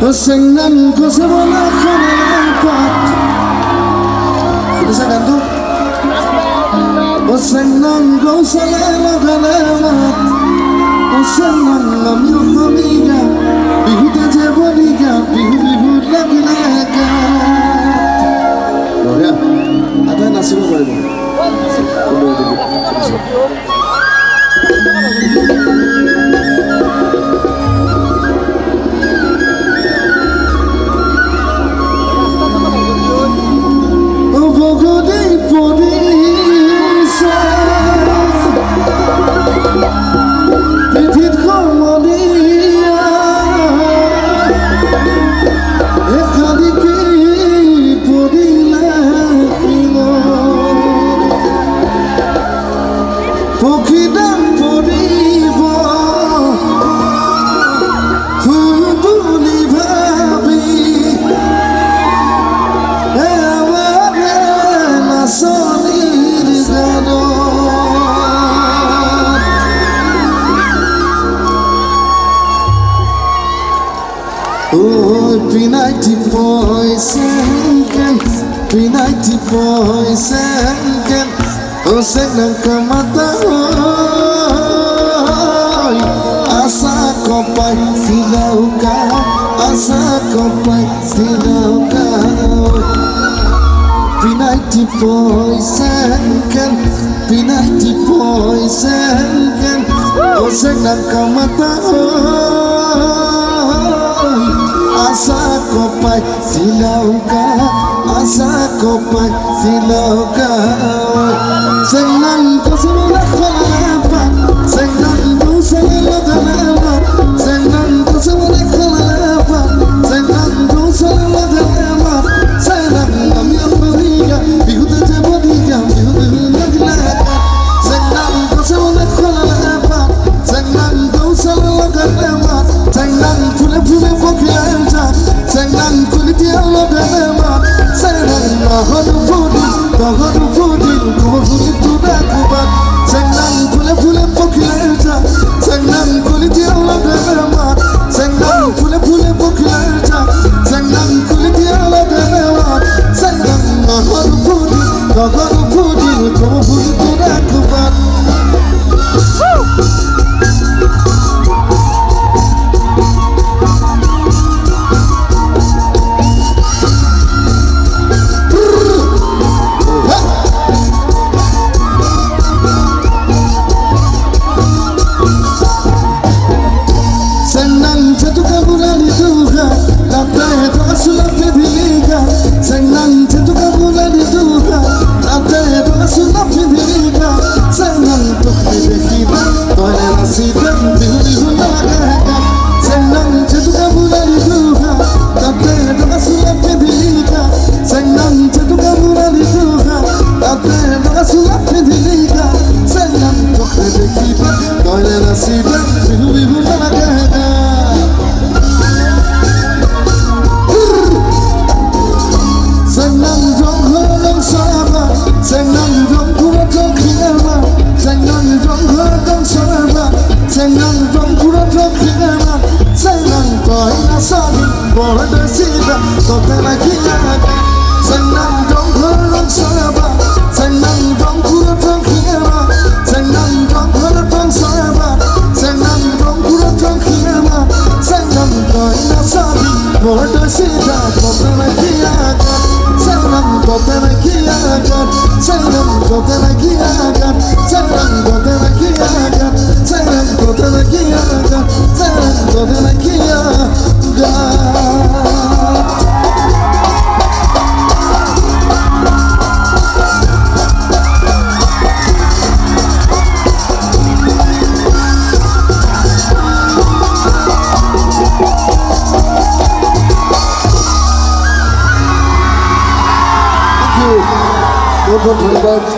Senang ku sebelah lepat. Bisa kan tuh? Senang ku sebelah lepat. Senang ngambil kamiga, bihu teje bodiga, bihu lagi lega. Loh ya, ada nasi apa ini? Pinati poison can Osek nang kamata hoy Asa kopai silauka Asa kopai silauka Pinati poison can Osek nang kamata hoy Asa kopai silauka Senang ku sebelah lepat Senang ku sebelah lepat Senang ku sebelah lepat Senang ku sebelah lepat Senang ngambil bodiga bihu teje bodiga bihu lagi lega Senang ku sebelah lepat Senang ku sebelah lepat Senang pule pokilanja Senang kulit yang lebat Senang mahon pudi kuba pudi tuda kubat Senang pule pokilanja Senang kulit yang lebat Senang pule pokilanja Senang kulit yang lebat Senang mahon pudi kuba pudi tuda kubat बहुत बहुत धन्यवाद।